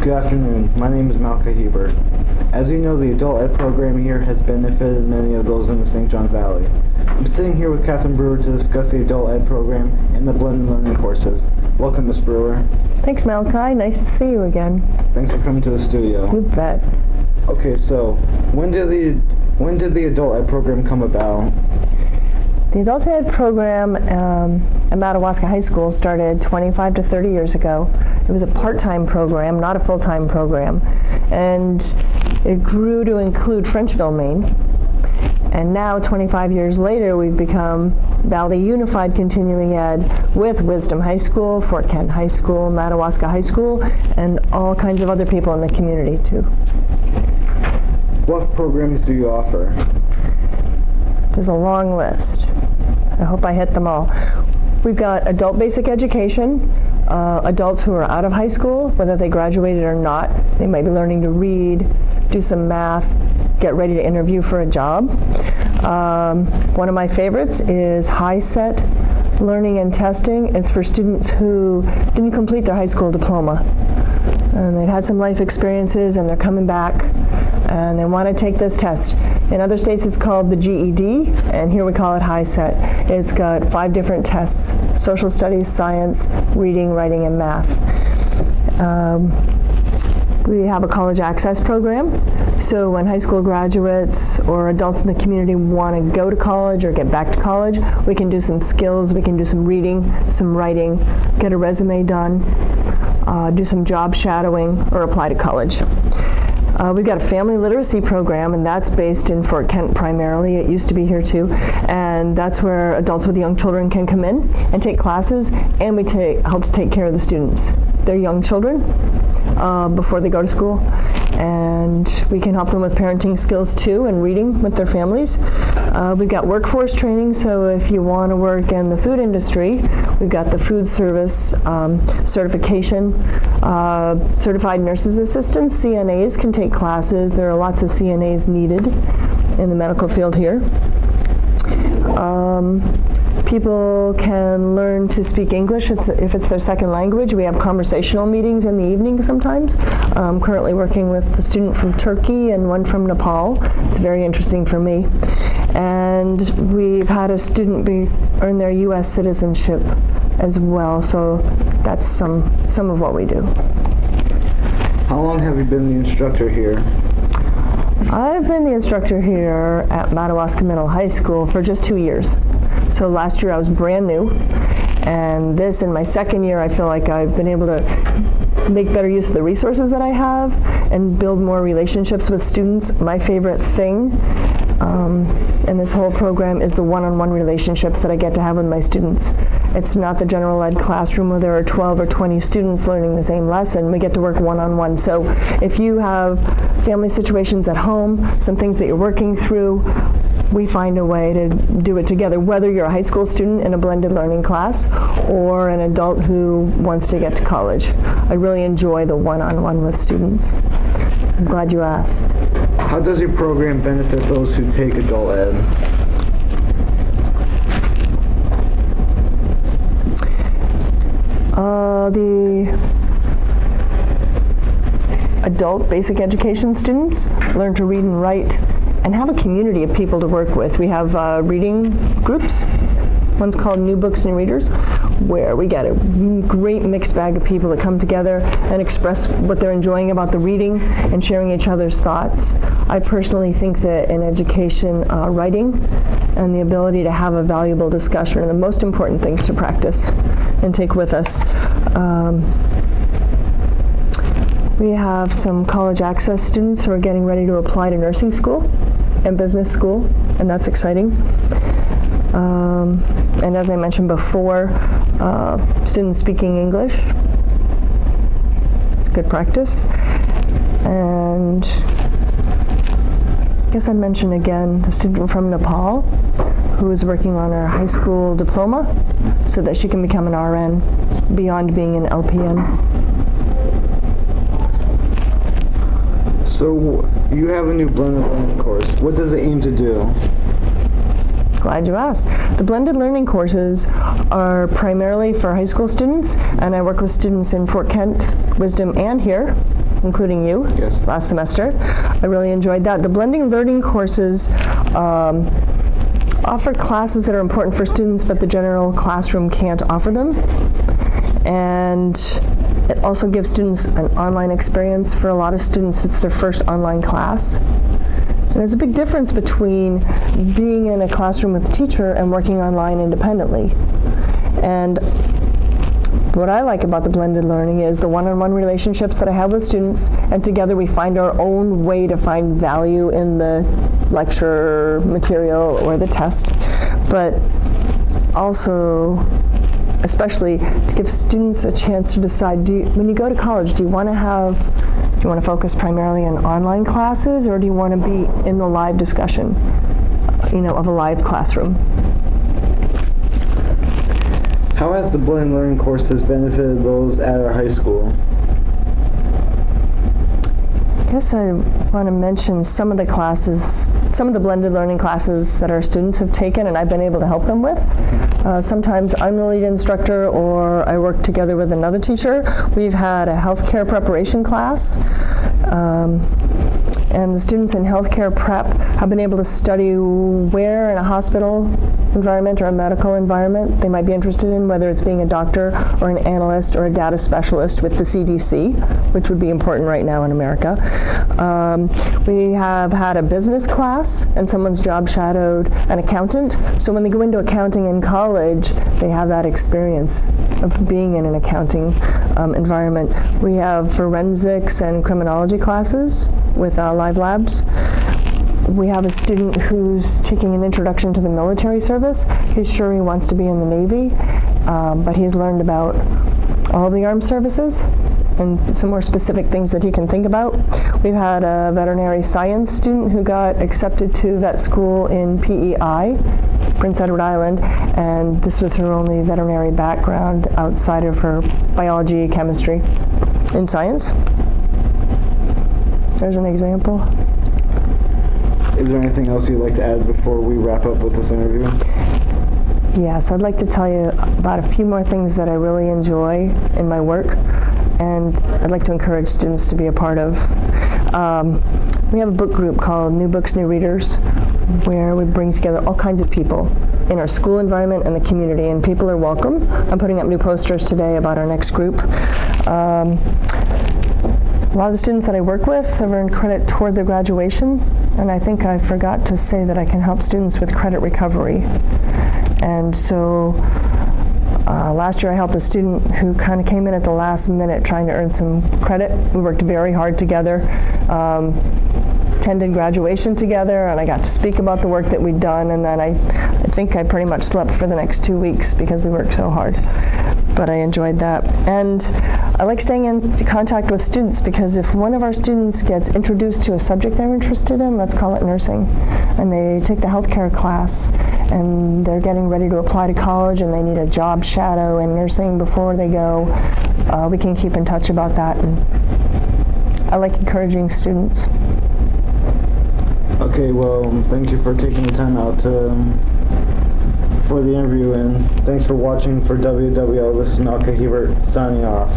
Good afternoon. My name is Malka Hebert. As you know, the adult ed program here has benefited many of those in the St. John Valley. I'm sitting here with Catherine Brewer to discuss the adult ed program and the blended learning courses. Welcome, Ms. Brewer. Thanks, Malachi. Nice to see you again. Thanks for coming to the studio. You bet. Okay, so when did the adult ed program come about? The adult ed program at Madawaska High School started 25 to 30 years ago. It was a part-time program, not a full-time program, and it grew to include Frenchville, Maine. And now, 25 years later, we've become Valley Unified Continuing Ed with Wisdom High School, Fort Kent High School, Madawaska High School, and all kinds of other people in the community, too. What programs do you offer? There's a long list. I hope I hit them all. We've got adult basic education, adults who are out of high school, whether they graduated or not. They might be learning to read, do some math, get ready to interview for a job. One of my favorites is HiSET Learning and Testing. It's for students who didn't complete their high school diploma. And they've had some life experiences and they're coming back and they want to take this test. In other states it's called the GED, and here we call it HiSET. It's got 5 different tests: social studies, science, reading, writing, and math. We have a college access program, so when high school graduates or adults in the community want to go to college or get back to college, we can do some skills, we can do some reading, some writing, get a resume done, do some job shadowing, or apply to college. We've got a family literacy program, and that's based in Fort Kent primarily. It used to be here too, and that's where adults with young children can come in and take classes, and we help take care of the students. They're young children before they go to school, and we can help them with parenting skills too and reading with their families. We've got workforce training, so if you want to work in the food industry, we've got the food service certification. Certified nurses assistants, CNAs, can take classes. There are lots of CNAs needed in the medical field here. People can learn to speak English if it's their second language. We have conversational meetings in the evening sometimes. I'm currently working with a student from Turkey and one from Nepal. It's very interesting for me. And we've had a student earn their U.S. citizenship as well, so that's some of what we do. How long have you been the instructor here? I've been the instructor here at Madawaska Middle High School for just 2 years. So last year I was brand new, and this in my second year I feel like I've been able to make better use of the resources that I have and build more relationships with students. My favorite thing in this whole program is the one-on-one relationships that I get to have with my students. It's not the general ed classroom where there are 12 or 20 students learning the same lesson. We get to work one-on-one. So if you have family situations at home, some things that you're working through, we find a way to do it together, whether you're a high school student in a blended learning class or an adult who wants to get to college. I really enjoy the one-on-one with students. I'm glad you asked. How does your program benefit those who take adult ed? The adult basic education students learn to read and write and have a community of people to work with. We have reading groups. One's called New Books and Readers, where we get a great mixed bag of people that come together and express what they're enjoying about the reading and sharing each other's thoughts. I personally think that in education, writing and the ability to have a valuable discussion are the most important things to practice and take with us. We have some college access students who are getting ready to apply to nursing school and business school, and that's exciting. And as I mentioned before, students speaking English. It's good practice. And I guess I'd mention again the student from Nepal who is working on her high school diploma so that she can become an RN beyond being an LPN. So you have a new blended learning course. What does it aim to do? Glad you asked. The blended learning courses are primarily for high school students, and I work with students in Fort Kent, Wisdom, and here. including you, Yes. last semester. I really enjoyed that. The blending learning courses offer classes that are important for students, but the general classroom can't offer them. And it also gives students an online experience. For a lot of students, it's their first online class. And there's a big difference between being in a classroom with a teacher and working online independently. And what I like about the blended learning is the one-on-one relationships that I have with students, and together we find our own way to find value in the lecture material or the test, but also especially to give students a chance to decide, when you go to college, do you want to focus primarily on online classes, or do you want to be in the live discussion, of a live classroom? How has the blended learning courses benefited those at our high school? I guess I want to mention some of the blended learning classes that our students have taken and I've been able to help them with. Sometimes I'm the lead instructor or I work together with another teacher. We've had a healthcare preparation class. And the students in healthcare prep have been able to study where in a hospital environment or a medical environment they might be interested in, whether it's being a doctor or an analyst or a data specialist with the CDC, which would be important right now in America. We have had a business class, and someone's job shadowed an accountant. So when they go into accounting in college, they have that experience of being in an accounting environment. We have forensics and criminology classes with live labs. We have a student who's taking an introduction to the military service. He's sure he wants to be in the Navy, but he's learned about all the armed services and some more specific things that he can think about. We've had a veterinary science student who got accepted to vet school in PEI, Prince Edward Island, and this was her only veterinary background outside of her biology, chemistry, and science. There's an example. Is there anything else you'd like to add before we wrap up with this interview? Yes, I'd like to tell you about a few more things that I really enjoy in my work, and I'd like to encourage students to be a part of. We have a book group called New Books, New Readers, where we bring together all kinds of people in our school environment and the community, and people are welcome. I'm putting up new posters today about our next group. A lot of the students that I work with have earned credit toward their graduation, and I think I forgot to say that I can help students with credit recovery. And so last year I helped a student who kind of came in at the last minute trying to earn some credit. We worked very hard together, attended graduation together, and I got to speak about the work that we'd done, and then I think I pretty much slept for the next 2 weeks because we worked so hard. But I enjoyed that. And I like staying in contact with students because if one of our students gets introduced to a subject they're interested in, let's call it nursing, and they take the healthcare class and they're getting ready to apply to college and they need a job shadow in nursing before they go, we can keep in touch about that. And I like encouraging students. Okay, well, thank you for taking the time out for the interview, and thanks for watching for WWL. This is Malka Hebert signing off.